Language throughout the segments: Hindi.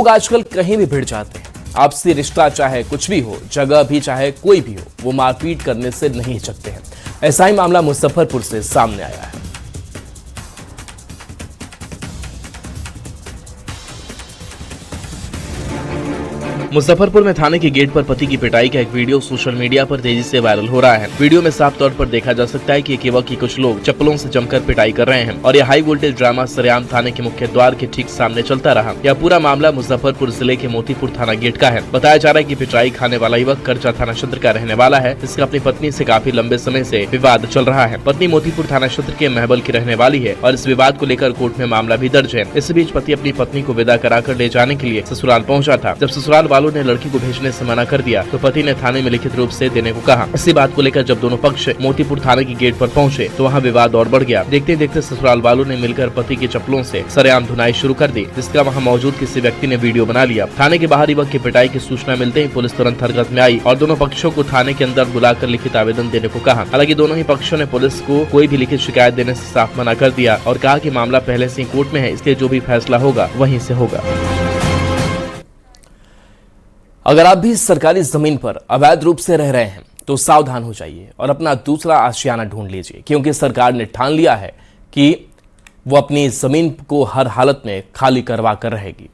लोग आजकल कहीं भी भिड़ जाते हैं। आपसी रिश्ता चाहे कुछ भी हो, जगह भी चाहे कोई भी हो, वो मारपीट करने से नहीं हिचकते हैं। ऐसा ही मामला मुजफ्फरपुर से सामने आया है। मुजफ्फरपुर में थाने के गेट पर पति की पिटाई का एक वीडियो सोशल मीडिया पर तेजी से वायरल हो रहा है। वीडियो में साफ तौर पर देखा जा सकता है कि एक युवक की कुछ लोग चप्पलों से जमकर पिटाई कर रहे हैं और यह हाई वोल्टेज ड्रामा सरेआम थाने के मुख्य द्वार के ठीक सामने चलता रहा। यह पूरा मामला मुजफ्फरपुर जिले के मोतीपुर थाना गेट का है। बताया जा रहा है कि पिटाई खाने वाला युवक करजा थाना क्षेत्र का रहने वाला है, जिसका अपनी पत्नी से काफी लंबे समय से विवाद चल रहा है। पत्नी मोतीपुर थाना क्षेत्र के महबल की रहने वाली है और इस विवाद को लेकर कोर्ट में मामला भी दर्ज है। इस बीच पति अपनी पत्नी को विदा कराकर ले जाने के लिए ससुराल पहुँचा था। जब ससुराल वालों ने लड़की को भेजने से मना कर दिया तो पति ने थाने में लिखित रूप से देने को कहा। इसी बात को लेकर जब दोनों पक्ष मोतीपुर थाने के गेट पर पहुंचे तो वहां विवाद और बढ़ गया। देखते देखते ससुराल वालों ने मिलकर पति के चप्पलों से सरेआम धुनाई शुरू कर दी, जिसका वहां मौजूद किसी व्यक्ति ने वीडियो बना लिया। थाने के बाहर युवक की पिटाई की सूचना मिलते ही पुलिस तुरंत हरकत में आई और दोनों पक्षों को थाने के अंदर बुलाकर लिखित आवेदन देने को कहा। हालांकि दोनों ही पक्षों ने पुलिस को कोई भी लिखित शिकायत देने से साफ मना कर दिया और कहा कि मामला पहले से ही कोर्ट में है, इसलिए जो भी फैसला होगा वहीं से होगा। अगर आप भी सरकारी जमीन पर अवैध रूप से रह रहे हैं तो सावधान हो जाइए और अपना दूसरा आशियाना ढूंढ लीजिए, क्योंकि सरकार ने ठान लिया है कि वो अपनी जमीन को हर हालत में खाली करवा कर रहेगी।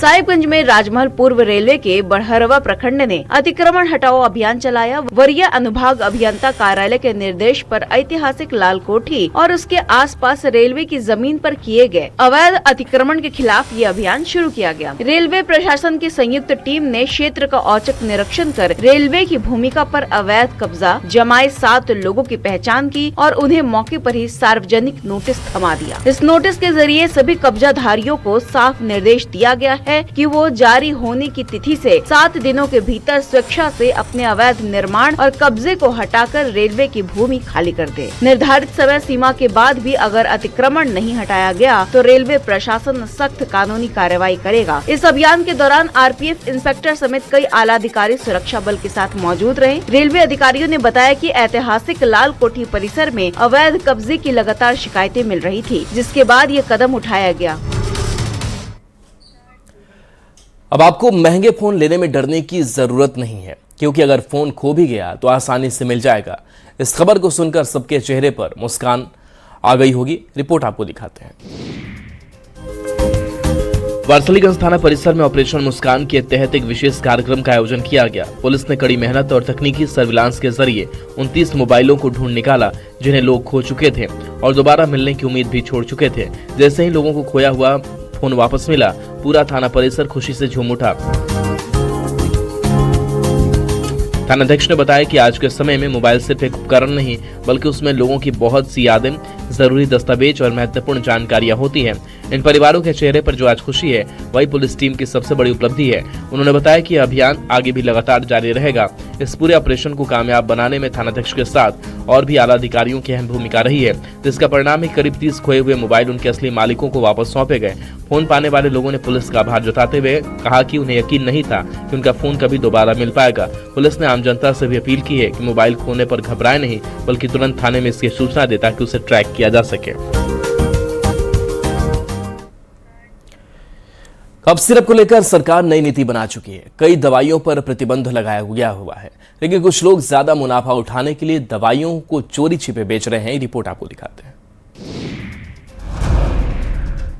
साहिबगंज में राजमहल पूर्व रेलवे के बड़हरवा प्रखंड ने अतिक्रमण हटाओ अभियान चलाया। वरीय अनुभाग अभियंता कार्यालय के निर्देश पर ऐतिहासिक लाल कोठी और उसके आसपास रेलवे की जमीन पर किए गए अवैध अतिक्रमण के खिलाफ ये अभियान शुरू किया गया। रेलवे प्रशासन की संयुक्त टीम ने क्षेत्र का औचक निरीक्षण कर रेलवे की भूमिका पर अवैध कब्जा जमाए 7 लोगों की पहचान की और उन्हें मौके पर ही सार्वजनिक नोटिस थमा दिया। इस नोटिस के जरिए सभी कब्जाधारियों को साफ निर्देश दिया गया है कि वो जारी होने की तिथि से 7 दिनों के भीतर स्वेच्छा से अपने अवैध निर्माण और कब्जे को हटाकर रेलवे की भूमि खाली कर दे। निर्धारित समय सीमा के बाद भी अगर अतिक्रमण नहीं हटाया गया तो रेलवे प्रशासन सख्त कानूनी कार्रवाई करेगा। इस अभियान के दौरान आरपीएफ इंस्पेक्टर समेत कई आला अधिकारी सुरक्षा बल के साथ मौजूद रहे। रेलवे अधिकारियों ने बताया कि ऐतिहासिक लाल कोठी परिसर में अवैध कब्जे की लगातार शिकायतें मिल रही थी, जिसके बाद ये कदम उठाया गया। अब आपको महंगे फोन लेने में डरने की जरूरत नहीं है, क्योंकि अगर फोन खो भी गया तो आसानी से मिल जाएगा। इस खबर को सुनकर सबके चेहरे पर मुस्कान आ गई होगी। रिपोर्ट आपको दिखाते हैं। वारसलीगंज थाना परिसर में ऑपरेशन मुस्कान के तहत एक विशेष कार्यक्रम का आयोजन किया गया। पुलिस ने कड़ी मेहनत और तकनीकी सर्विलांस के जरिए 29 मोबाइलों को ढूंढ निकाला, जिन्हें लोग खो चुके थे और दोबारा मिलने की उम्मीद भी छोड़ चुके थे। जैसे ही लोगों को खोया हुआ फोन वापस मिला, पूरा थाना परिसर खुशी से झूम उठा। थानाध्यक्ष ने बताया कि आज के समय में मोबाइल सिर्फ एक उपकरण नहीं, बल्कि उसमें लोगों की बहुत सी यादें, जरूरी दस्तावेज और महत्वपूर्ण जानकारियां होती हैं। इन परिवारों के चेहरे पर जो आज खुशी है, वही पुलिस टीम की सबसे बड़ी उपलब्धि है। उन्होंने बताया कि यह अभियान आगे भी लगातार जारी रहेगा। इस पूरे ऑपरेशन को कामयाब बनाने में थानाध्यक्ष के साथ और भी आला अधिकारियों की अहम भूमिका रही है, जिसका परिणाम ही करीब 30 खोए हुए मोबाइल उनके असली मालिकों को वापस सौंपे गए। फोन पाने वाले लोगों ने पुलिस का आभार जताते हुए कहा कि उन्हें यकीन नहीं था कि उनका फोन कभी दोबारा मिल पाएगा। पुलिस ने आम जनता से भी अपील की है कि मोबाइल खोने पर घबराए नहीं, बल्कि तुरंत थाने में इसकी सूचना दे ताकि उसे ट्रैक किया जा सके। कफ सिरप को लेकर सरकार नई नीति बना चुकी है। कई दवाइयों पर प्रतिबंध लगाया गया हुआ है, लेकिन कुछ लोग ज्यादा मुनाफा उठाने के लिए दवाइयों को चोरी छिपे बेच रहे हैं। रिपोर्ट आपको दिखाते हैं।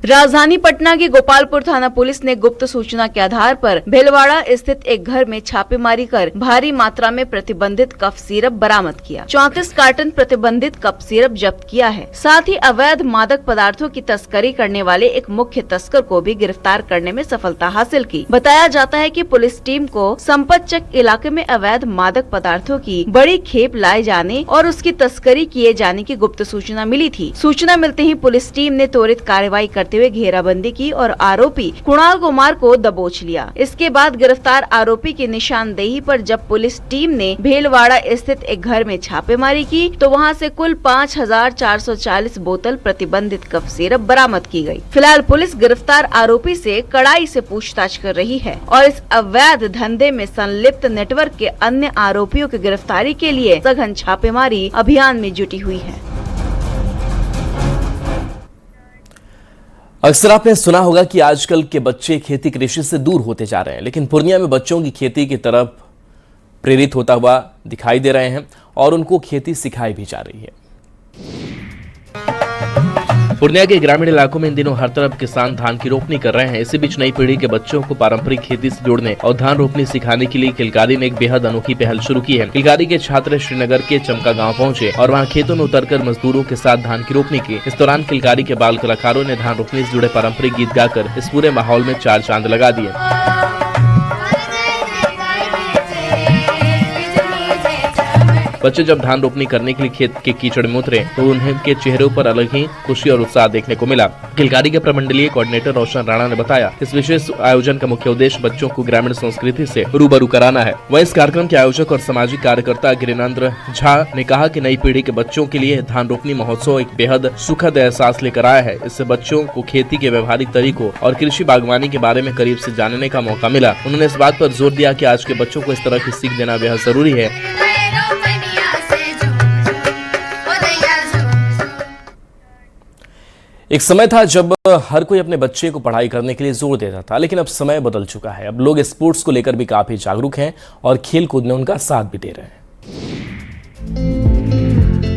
राजधानी पटना की गोपालपुर थाना पुलिस ने गुप्त सूचना के आधार पर भीलवाड़ा स्थित एक घर में छापेमारी कर भारी मात्रा में प्रतिबंधित कफ सिरप बरामद किया। 34 कार्टन प्रतिबंधित कफ सिरप जब्त किया है। साथ ही अवैध मादक पदार्थों की तस्करी करने वाले एक मुख्य तस्कर को भी गिरफ्तार करने में सफलता हासिल की। बताया जाता है कि पुलिस टीम को संपतचक इलाके में अवैध मादक पदार्थों की बड़ी खेप लाए जाने और उसकी तस्करी किए जाने की गुप्त सूचना मिली थी। सूचना मिलते ही पुलिस टीम ने त्वरित कार्रवाई करते हुए घेराबंदी की और आरोपी कुणाल कुमार को दबोच लिया। इसके बाद गिरफ्तार आरोपी की निशानदेही पर जब पुलिस टीम ने भीलवाड़ा स्थित एक घर में छापेमारी की तो वहां से कुल 5440 बोतल प्रतिबंधित कफ सिरप बरामद की गई। फिलहाल पुलिस गिरफ्तार आरोपी से कड़ाई से पूछताछ कर रही है और इस अवैध धंधे में संलिप्त नेटवर्क के अन्य आरोपियों की गिरफ्तारी के लिए सघन छापेमारी अभियान में जुटी हुई है। अक्सर आपने सुना होगा कि आजकल के बच्चे खेती कृषि से दूर होते जा रहे हैं, लेकिन पूर्णिया में बच्चों की खेती की तरफ प्रेरित होता हुआ दिखाई दे रहे हैं और उनको खेती सिखाई भी जा रही है। पूर्णिया के ग्रामीण इलाकों में इन दिनों हर तरफ किसान धान की रोपनी कर रहे हैं। इसी बीच नई पीढ़ी के बच्चों को पारंपरिक खेती से जोड़ने और धान रोपनी सिखाने के लिए किलकारी ने एक बेहद अनोखी पहल शुरू की है। किलकारी के छात्र श्रीनगर के चमका गांव पहुंचे और वहां खेतों में उतरकर मजदूरों के साथ धान की रोपनी की। इस दौरान किलकारी के बाल कलाकारों ने धान रोपनी से जुड़े पारंपरिक गीत गाकर इस पूरे माहौल में चार चांद लगा दिए। बच्चे जब धान रोपनी करने के लिए खेत के कीचड़ में उतरे तो उनके चेहरों पर अलग ही खुशी और उत्साह देखने को मिला। किलकारी के प्रमंडलीय कोऑर्डिनेटर रोशन राणा ने बताया, इस विशेष आयोजन का मुख्य उद्देश्य बच्चों को ग्रामीण संस्कृति से रूबरू कराना है। वहीं इस कार्यक्रम के आयोजक और सामाजिक कार्यकर्ता गिरिनंद्र झा ने कहा कि नई पीढ़ी के बच्चों के लिए धान रोपनी महोत्सव एक बेहद सुखद एहसास लेकर आया है। इससे बच्चों को खेती के व्यवहारिक तरीकों और कृषि बागवानी के बारे में करीब से जानने का मौका मिला। उन्होंने इस बात पर जोर दिया कि आज के बच्चों को इस तरह की सीख देना बेहद जरूरी है। एक समय था जब हर कोई अपने बच्चे को पढ़ाई करने के लिए जोर देता था, लेकिन अब समय बदल चुका है। अब लोग स्पोर्ट्स को लेकर भी काफी जागरूक हैं और खेल कूद में उनका साथ भी दे रहे हैं।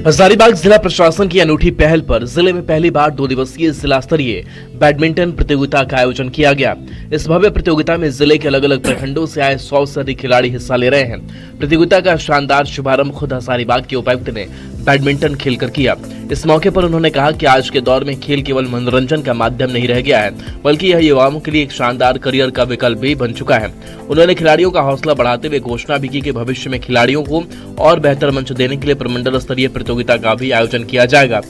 हजारीबाग जिला प्रशासन की अनूठी पहल पर जिले में पहली बार 2 दिवसीय जिला स्तरीय बैडमिंटन प्रतियोगिता का आयोजन किया गया। इस भव्य प्रतियोगिता में जिले के अलग अलग प्रखंडों से आए 100 से अधिक खिलाड़ी हिस्सा ले रहे हैं। प्रतियोगिता का शानदार शुभारंभ खुद हजारीबाग के उपायुक्त ने बैडमिंटन खेलकर किया। इस मौके पर उन्होंने कहा कि आज के दौर में खेल केवल मनोरंजन का माध्यम नहीं रह गया है, बल्कि यह युवाओं के लिए एक शानदार करियर का विकल्प भी बन चुका है। उन्होंने खिलाड़ियों का हौसला बढ़ाते हुए घोषणा भी की कि भविष्य में खिलाड़ियों को और बेहतर मंच देने के लिए प्रमंडल स्तरीय प्रतियोगिता का भी आयोजन किया जाएगा।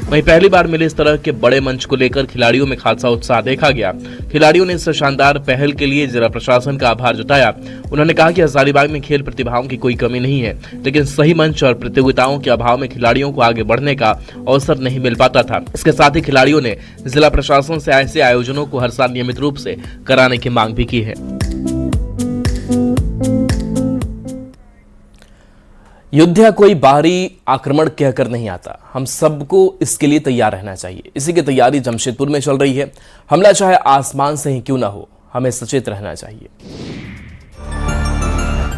वहीं पहली बार मिले इस तरह के बड़े मंच को लेकर खिलाड़ियों में खासा उत्साह देखा गया। खिलाड़ियों ने इस शानदार पहल के लिए जिला प्रशासन का आभार जताया। उन्होंने कहा कि हजारीबाग में खेल प्रतिभाओं की कोई कमी नहीं है, लेकिन सही मंच और प्रतियोगिताओं के अभाव में खिलाड़ियों को आगे बढ़ने का अवसर नहीं मिल पाता था। इसके साथ ही खिलाड़ियों ने जिला प्रशासन से ऐसे आयोजनों को हर साल नियमित रूप से कराने की मांग भी की है। युद्ध या कोई बाहरी आक्रमण कहकर नहीं आता, हम सबको इसके लिए तैयार रहना चाहिए। इसी की तैयारी जमशेदपुर में चल रही है। हमला चाहे आसमान से ही क्यों ना हो, हमें सचेत रहना चाहिए।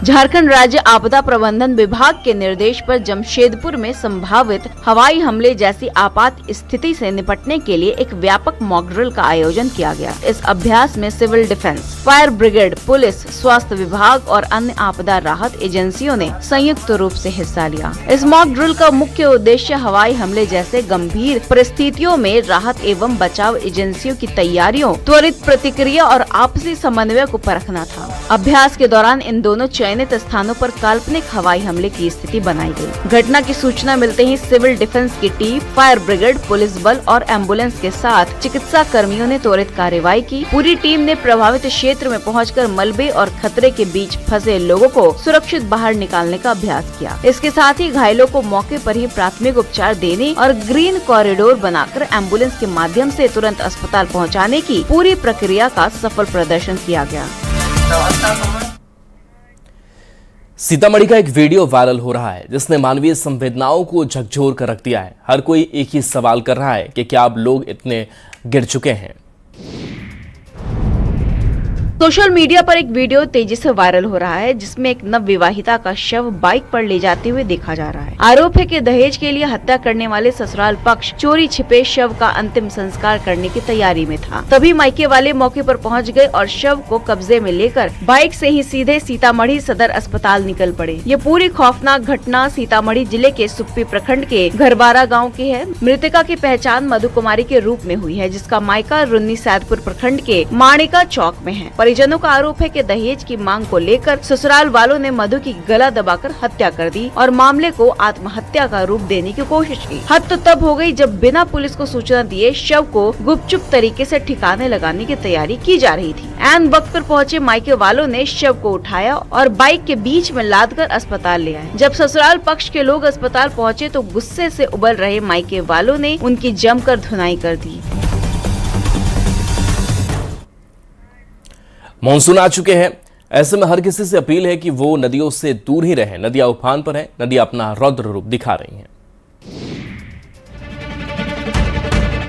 झारखंड राज्य आपदा प्रबंधन विभाग के निर्देश पर जमशेदपुर में संभावित हवाई हमले जैसी आपात स्थिति से निपटने के लिए एक व्यापक मॉक ड्रिल का आयोजन किया गया। इस अभ्यास में civil defence, fire brigade, police, स्वास्थ्य विभाग और अन्य आपदा राहत एजेंसियों ने संयुक्त रूप से हिस्सा लिया। इस मॉक ड्रिल का मुख्य उद्देश्य हवाई हमले जैसे गंभीर परिस्थितियों में राहत एवं बचाव एजेंसियों की तैयारियों, त्वरित प्रतिक्रिया और आपसी समन्वय को परखना था। अभ्यास के दौरान इन दोनों चयनित स्थानों पर काल्पनिक हवाई हमले की स्थिति बनाई गई। घटना की सूचना मिलते ही सिविल डिफेंस की टीम, फायर ब्रिगेड, पुलिस बल और एम्बुलेंस के साथ चिकित्सा कर्मियों ने त्वरित कार्रवाई की। पूरी टीम ने प्रभावित क्षेत्र में पहुंचकर मलबे और खतरे के बीच फंसे लोगों को सुरक्षित बाहर निकालने का अभ्यास किया। इसके साथ ही घायलों को मौके पर ही प्राथमिक उपचार देने और ग्रीन कॉरिडोर बनाकर एम्बुलेंस के माध्यम से तुरंत अस्पताल पहुंचाने की पूरी प्रक्रिया का सफल प्रदर्शन किया गया। सीतामढ़ी का एक वीडियो वायरल हो रहा है जिसने मानवीय संवेदनाओं को झकझोर कर रख दिया है। हर कोई एक ही सवाल कर रहा है कि क्या अब लोग इतने गिर चुके हैं। सोशल मीडिया पर एक वीडियो तेजी से वायरल हो रहा है जिसमें एक नवविवाहिता का शव बाइक पर ले जाते हुए देखा जा रहा है। आरोप है कि दहेज के लिए हत्या करने वाले ससुराल पक्ष चोरी छिपे शव का अंतिम संस्कार करने की तैयारी में था। तभी मायके वाले मौके पर पहुंच गए और शव को कब्जे में लेकर बाइक से ही सीधे सीतामढ़ी सदर अस्पताल निकल पड़े। ये पूरी खौफनाक घटना सीतामढ़ी जिले के सुप्पी प्रखंड के घरबारा गाँव की है। मृतका की पहचान मधु कुमारी के रूप में हुई है, जिसका मायका रुन्नी सैदपुर प्रखंड के माणिका चौक में है। परिजनों का आरोप है कि दहेज की मांग को लेकर ससुराल वालों ने मधु की गला दबाकर हत्या कर दी और मामले को आत्महत्या का रूप देने की कोशिश की। हद तो तब हो गई जब बिना पुलिस को सूचना दिए शव को गुपचुप तरीके से ठिकाने लगाने की तैयारी की जा रही थी। ऐन वक्त पर पहुंचे मायके वालों ने शव को उठाया और बाइक के बीच में लादकर अस्पताल ले आए। जब ससुराल पक्ष के लोग अस्पताल पहुँचे तो गुस्से से उबल रहे मायके वालों ने उनकी जमकर धुनाई कर दी। मॉनसून आ चुके हैं, ऐसे में हर किसी से अपील है कि वो नदियों से दूर ही रहें। नदियां उफान पर हैं, नदियां अपना रौद्र रूप दिखा रही हैं।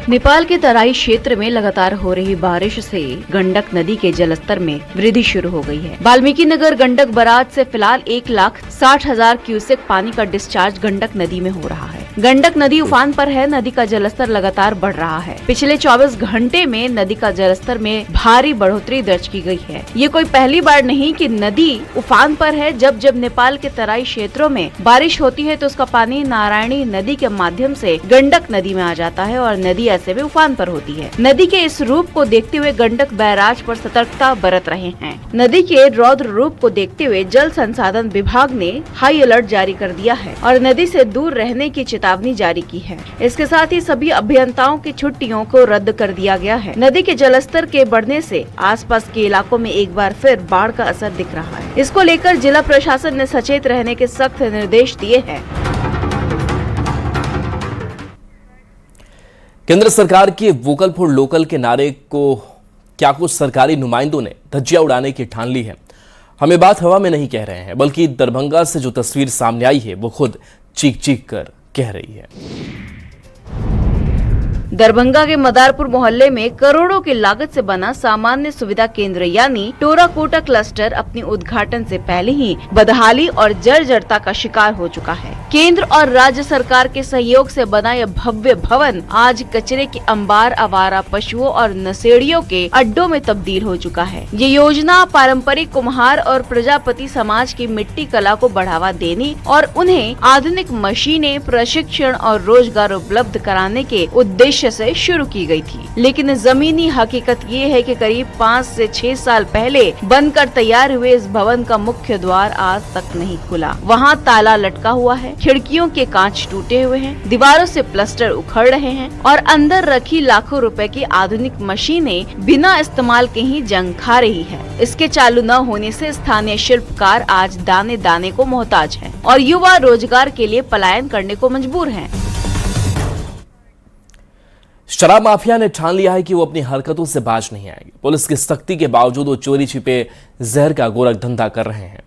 नेपाल के तराई क्षेत्र में लगातार हो रही बारिश से गंडक नदी के जलस्तर में वृद्धि शुरू हो गई है। वाल्मीकि नगर गंडक बराज से फिलहाल 1,60,000 क्यूसेक पानी का डिस्चार्ज गंडक नदी में हो रहा है। गंडक नदी उफान पर है। नदी का जलस्तर लगातार बढ़ रहा है। पिछले 24 घंटे में नदी का जलस्तर में भारी बढ़ोतरी दर्ज की गई है। ये कोई पहली बार नहीं कि नदी उफान पर है। जब जब नेपाल के तराई क्षेत्रों में बारिश होती है तो उसका पानी नारायणी नदी के माध्यम से गंडक नदी में आ जाता है और नदी ऐसे में उफान पर होती है। नदी के इस रूप को देखते हुए गंडक बैराज पर सतर्कता बरत रहे हैं। नदी के रौद्र रूप को देखते हुए जल संसाधन विभाग ने हाई अलर्ट जारी कर दिया है और नदी से दूर रहने की चेतावनी जारी की है। इसके साथ ही सभी अभियंताओं की छुट्टियों को रद्द कर दिया गया है। नदी के जलस्तर के बढ़ने से आसपास के इलाकों में एक बार फिर बाढ़ का असर दिख रहा है। इसको लेकर जिला प्रशासन ने सचेत रहने के सख्त निर्देश दिए हैं। केंद्र सरकार के वोकल फॉर लोकल के नारे को क्या कुछ सरकारी नुमाइंदों ने धज्जियां उड़ाने की ठान ली है। हम ये बात हवा में नहीं कह रहे हैं, बल्कि दरभंगा से जो तस्वीर सामने आई है वो खुद चीख चीख कर कह रही है। दरभंगा के मदारपुर मोहल्ले में करोड़ों की लागत से बना सामान्य सुविधा केंद्र यानी टोराकोटा क्लस्टर अपने उद्घाटन से पहले ही बदहाली और जर्जरता का शिकार हो चुका है। केंद्र और राज्य सरकार के सहयोग से बना यह भव्य भवन आज कचरे के अंबार, आवारा पशुओं और नशेड़ियों के अड्डों में तब्दील हो चुका है। ये योजना पारंपरिक कुम्हार और प्रजापति समाज की मिट्टी कला को बढ़ावा देने और उन्हें आधुनिक मशीनें, प्रशिक्षण और रोजगार उपलब्ध कराने के उद्देश्य से शुरू की गई थी। लेकिन जमीनी हकीकत ये है कि करीब 5 से 6 साल पहले बनकर तैयार हुए इस भवन का मुख्य द्वार आज तक नहीं खुला। वहाँ ताला लटका हुआ है, खिड़कियों के कांच टूटे हुए हैं, दीवारों से प्लास्टर उखड़ रहे हैं और अंदर रखी लाखों रुपए की आधुनिक मशीनें बिना इस्तेमाल के ही जंग खा रही है। इसके चालू न होने से स्थानीय शिल्पकार आज दाने दाने को मोहताज हैं और युवा रोजगार के लिए पलायन करने को मजबूर हैं। शराब माफिया ने ठान लिया है कि वो अपनी हरकतों से बाज नहीं आएंगे। पुलिस की सख्ती के बावजूद वो चोरी छिपे जहर का गोरख धंधा कर रहे हैं।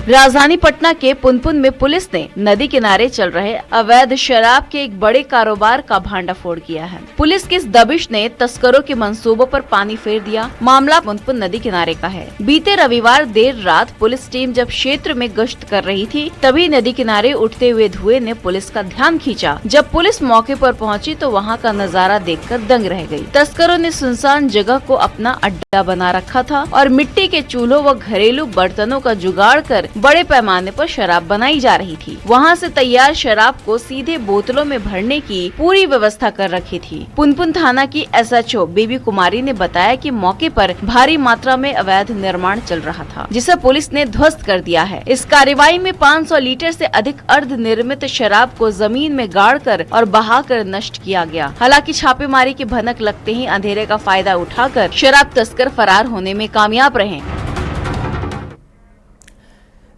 राजधानी पटना के पुनपुन में पुलिस ने नदी किनारे चल रहे अवैध शराब के एक बड़े कारोबार का भांडाफोड़ किया है। पुलिस की इस दबिश ने तस्करों के मंसूबों पर पानी फेर दिया। मामला पुनपुन नदी किनारे का है। बीते रविवार देर रात पुलिस टीम जब क्षेत्र में गश्त कर रही थी, तभी नदी किनारे उठते हुए धुएं ने पुलिस का ध्यान खींचा। जब पुलिस मौके पर पहुंची तो वहां का नजारा देखकर दंग रह गई। तस्करों ने सुनसान जगह को अपना अड्डा बना रखा था और मिट्टी के चूल्हों व घरेलू बर्तनों का जुगाड़ कर बड़े पैमाने पर शराब बनाई जा रही थी। वहां से तैयार शराब को सीधे बोतलों में भरने की पूरी व्यवस्था कर रखी थी। पुनपुन थाना की SHO बेबी कुमारी ने बताया कि मौके पर भारी मात्रा में अवैध निर्माण चल रहा था, जिसे पुलिस ने ध्वस्त कर दिया है। इस कार्रवाई में 500 लीटर से अधिक अर्ध निर्मित शराब को जमीन में गाड़कर और बहाकर नष्ट किया गया। हालांकि छापेमारी की भनक लगते ही अंधेरे का फायदा उठाकर शराब तस्कर फरार होने में कामयाब रहे।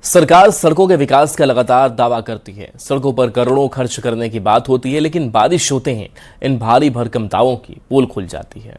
सरकार सड़कों के विकास का लगातार दावा करती है। सड़कों पर करोड़ों खर्च करने की बात होती है, लेकिन बारिश होते ही इन भारी भरकम दावों की पोल खुल जाती है।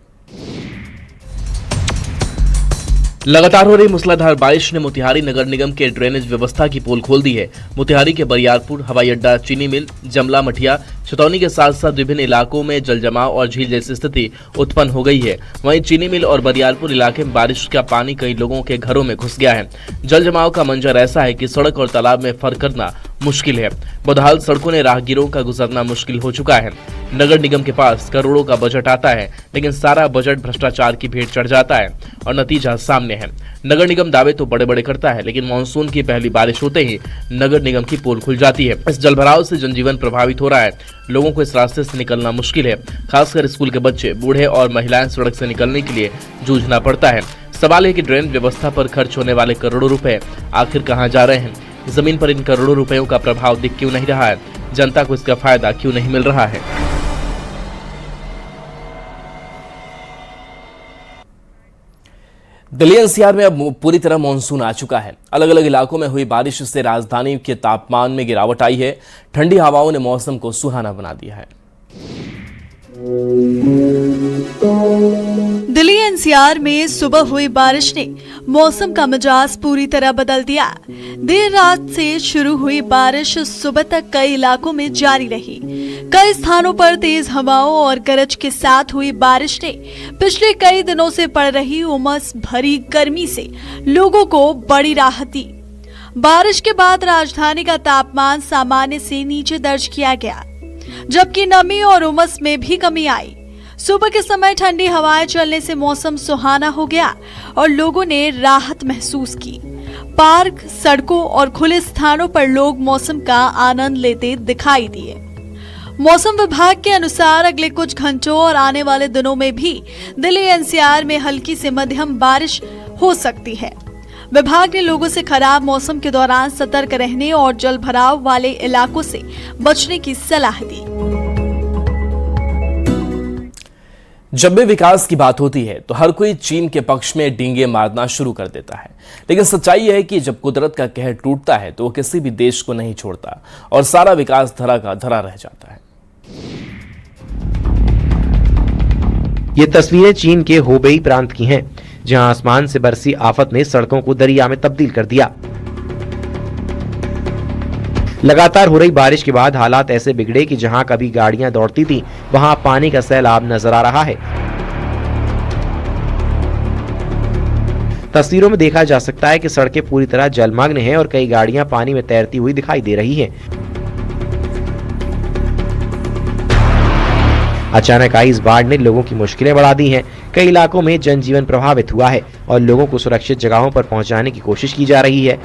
लगातार हो रही मूसलाधार बारिश ने मोतिहारी नगर निगम के ड्रेनेज व्यवस्था की पोल खोल दी है। मोतिहारी के बरियारपुर, हवाई अड्डा, चीनी मिल, जमला मठिया, छतौनी के साथ साथ विभिन्न इलाकों में जलजमाव और झील जैसी स्थिति उत्पन्न हो गई है। वहीं चीनी मिल और बरियारपुर इलाके में बारिश का पानी कई लोगों के घरों में घुस गया है। जलजमाव का मंजर ऐसा है कि सड़क और तालाब में फर्क करना मुश्किल है। बदहाल सड़कों ने राहगीरों का गुजरना मुश्किल हो चुका है। नगर निगम के पास करोड़ों का बजट आता है, लेकिन सारा बजट भ्रष्टाचार की भेंट चढ़ जाता है और नतीजा सामने है। नगर निगम दावे तो बड़े बड़े करता है, लेकिन मानसून की पहली बारिश होते ही नगर निगम की पोल खुल जाती है। इस जलभराव से जनजीवन प्रभावित हो रहा है। लोगों को इस रास्ते से निकलना मुश्किल है। खासकर स्कूल के बच्चे, बूढ़े और महिलाएं सड़क से निकलने के लिए जूझना पड़ता है। सवाल है कि ड्रेन व्यवस्था पर खर्च होने वाले करोड़ों रुपए आखिर कहां जा रहे हैं? जमीन पर इन करोड़ों रुपयों का प्रभाव दिख क्यों नहीं रहा है? जनता को इसका फायदा क्यों नहीं मिल रहा है? दिल्ली NCR में अब पूरी तरह मानसून आ चुका है। अलग अलग इलाकों में हुई बारिश से राजधानी के तापमान में गिरावट आई है। ठंडी हवाओं ने मौसम को सुहाना बना दिया है। दिल्ली एनसीआर में सुबह हुई बारिश ने मौसम का मिजाज पूरी तरह बदल दिया। देर रात से शुरू हुई बारिश सुबह तक कई इलाकों में जारी रही। कई स्थानों पर तेज हवाओं और गरज के साथ हुई बारिश ने पिछले कई दिनों से पड़ रही उमस भरी गर्मी से लोगों को बड़ी राहत दी। बारिश के बाद राजधानी का तापमान सामान्य से नीचे दर्ज किया गया, जबकि नमी और उमस में भी कमी आई। सुबह के समय ठंडी हवाएं चलने से मौसम सुहाना हो गया और लोगों ने राहत महसूस की। पार्क, सड़कों और खुले स्थानों पर लोग मौसम का आनंद लेते दिखाई दिए। मौसम विभाग के अनुसार अगले कुछ घंटों और आने वाले दिनों में भी दिल्ली एनसीआर में हल्की से मध्यम बारिश हो सकती है। विभाग ने लोगों से खराब मौसम के दौरान सतर्क रहने और जल भराव वाले इलाकों से बचने की सलाह दी। जब भी विकास की बात होती है तो हर कोई चीन के पक्ष में डींगे मारना शुरू कर देता है, लेकिन सच्चाई यह है कि जब कुदरत का कहर टूटता है तो वो किसी भी देश को नहीं छोड़ता और सारा विकास धरा का धरा रह जाता है। ये तस्वीरें चीन के होबेई प्रांत की हैं, जहां आसमान से बरसी आफत ने सड़कों को दरिया में तब्दील कर दिया। लगातार हो रही बारिश के बाद हालात ऐसे बिगड़े कि जहां कभी गाड़ियां दौड़ती थीं, वहां पानी का सैलाब नजर आ रहा है। तस्वीरों में देखा जा सकता है कि सड़कें पूरी तरह जलमग्न हैं और कई गाड़ियां पानी में तैरती हुई दिखाई दे रही हैं। अचानक आई इस बाढ़ ने लोगों की मुश्किलें बढ़ा दी हैं। कई इलाकों में जनजीवन प्रभावित हुआ है और लोगों को सुरक्षित जगहों पर पहुंचाने की कोशिश की जा रही है।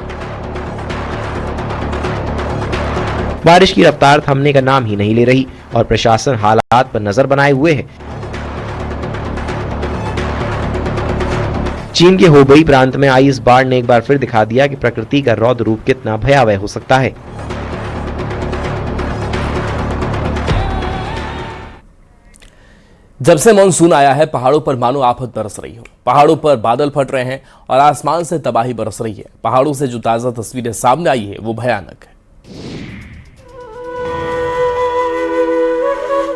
बारिश की रफ्तार थमने का नाम ही नहीं ले रही और प्रशासन हालात पर नजर बनाए हुए है। चीन के होबेई प्रांत में आई इस बाढ़ ने एक बार फिर दिखा दिया कि प्रकृति का रौद्र रूप कितना भयावह हो सकता है। जब से मानसून आया है पहाड़ों पर मानो आफत बरस रही हो। पहाड़ों पर बादल फट रहे हैं और आसमान से तबाही बरस रही है। पहाड़ों से जो ताजा तस्वीरें सामने आई है वो भयानक है।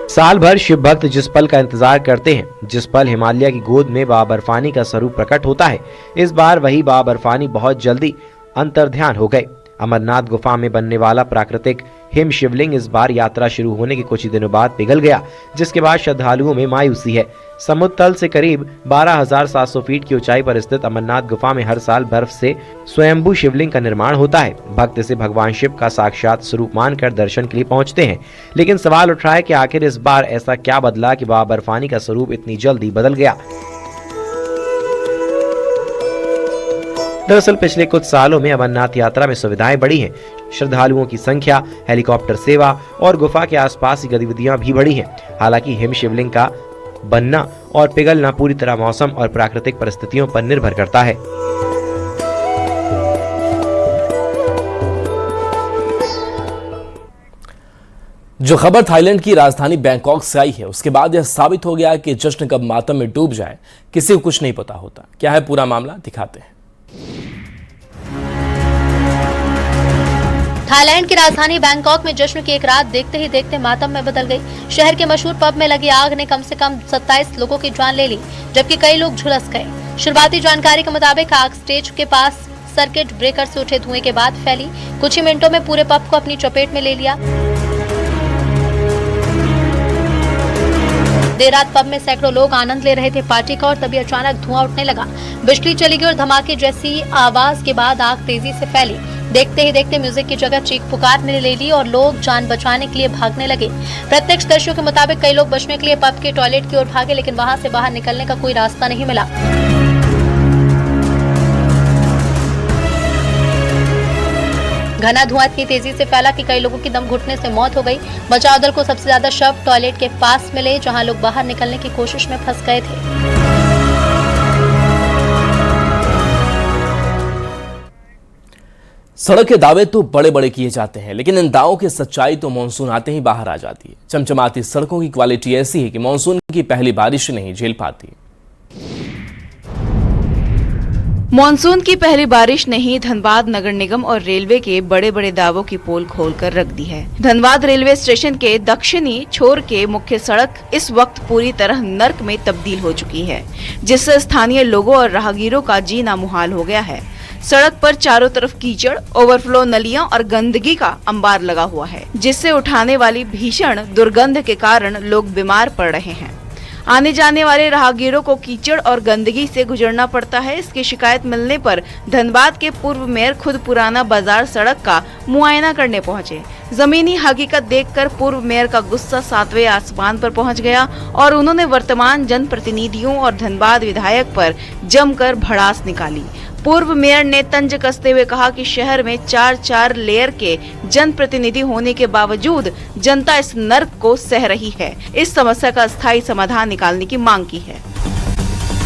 साल भर शिव भक्त जिस पल का इंतजार करते हैं, जिस पल हिमालय की गोद में बाबा बर्फानी का स्वरूप प्रकट होता है, इस बार वही बाबा बर्फानी बहुत जल्दी अंतर्ध्यान हो गए। अमरनाथ गुफा में बनने वाला प्राकृतिक हिम शिवलिंग इस बार यात्रा शुरू होने के कुछ ही दिनों बाद पिघल गया, जिसके बाद श्रद्धालुओं में मायूसी है। समुद्र तल से करीब 12,700 फीट की ऊंचाई पर स्थित अमरनाथ गुफा में हर साल बर्फ से स्वयंभू शिवलिंग का निर्माण होता है। भक्त इसे भगवान शिव का साक्षात स्वरूप मानकर दर्शन के लिए पहुंचते हैं, लेकिन सवाल उठ रहा है कि आखिर इस बार ऐसा क्या बदला कि बाबा बर्फानी का स्वरूप इतनी जल्दी बदल गया। दरअसल पिछले कुछ सालों में अमरनाथ यात्रा में सुविधाएं बढ़ी हैं। श्रद्धालुओं की संख्या, हेलीकॉप्टर सेवा और गुफा के आसपास की गतिविधियां भी बढ़ी हैं। हालांकि हिम शिवलिंग का बनना और पिघलना पूरी तरह मौसम और प्राकृतिक परिस्थितियों पर निर्भर करता है। जो खबर थाईलैंड की राजधानी बैंकॉक से आई है उसके बाद यह साबित हो गया कि जश्न कब मातम में डूब जाए किसी को कुछ नहीं पता होता। क्या है पूरा मामला, दिखाते हैं। थाईलैंड की राजधानी बैंकॉक में जश्न की एक रात देखते ही देखते मातम में बदल गई। शहर के मशहूर पब में लगी आग ने कम से कम 27 लोगों की जान ले ली, जबकि कई लोग झुलस गए। शुरुआती जानकारी के मुताबिक आग स्टेज के पास सर्किट ब्रेकर से उठे धुएं के बाद फैली। कुछ ही मिनटों में पूरे पब को अपनी चपेट में ले लिया। देर रात पब में सैकड़ों लोग आनंद ले रहे थे पार्टी का, और तभी अचानक धुआं उठने लगा। बिजली चली गई और धमाके जैसी आवाज के बाद आग तेजी से फैली। देखते ही देखते म्यूजिक की जगह चीख पुकार ने ले ली और लोग जान बचाने के लिए भागने लगे। प्रत्यक्षदर्शियों के मुताबिक कई लोग बचने के लिए पब के टॉयलेट की ओर भागे, लेकिन वहां से बाहर निकलने का कोई रास्ता नहीं मिला। घना धुआं इतनी तेजी से फैला कि कई लोगों की दम घुटने से मौत हो गई। बचाव दल को सबसे ज्यादा शव टॉयलेट के पास मिले, जहां लोग बाहर निकलने की कोशिश में फंस गए थे। सड़क के दावे तो बड़े बड़े किए जाते हैं, लेकिन इन दावों की सच्चाई तो मानसून आते ही बाहर आ जाती है। चमचमाती सड़कों की क्वालिटी ऐसी है कि मानसून की पहली बारिश नहीं झेल पाती। मॉनसून की पहली बारिश ने ही धनबाद नगर निगम और रेलवे के बड़े बड़े दावों की पोल खोलकर रख दी है। धनबाद रेलवे स्टेशन के दक्षिणी छोर के मुख्य सड़क इस वक्त पूरी तरह नर्क में तब्दील हो चुकी है, जिससे स्थानीय लोगों और राहगीरों का जीना मुहाल हो गया है। सड़क पर चारों तरफ कीचड़, ओवरफ्लो नलियां और गंदगी का अंबार लगा हुआ है, जिससे उठाने वाली भीषण दुर्गंध के कारण लोग बीमार पड़ रहे हैं। आने जाने वाले राहगीरों को कीचड़ और गंदगी से गुजरना पड़ता है। इसकी शिकायत मिलने पर धनबाद के पूर्व मेयर खुद पुराना बाजार सड़क का मुआयना करने पहुंचे। जमीनी हकीकत देखकर पूर्व मेयर का गुस्सा 7वें आसमान पर पहुंच गया और उन्होंने वर्तमान जनप्रतिनिधियों और धनबाद विधायक पर जमकर भड़ास निकाली। पूर्व मेयर ने तंज कसते हुए कहा कि शहर में 4 लेयर के जनप्रतिनिधि होने के बावजूद जनता इस नर्क को सह रही है। इस समस्या का स्थायी समाधान निकालने की मांग की है।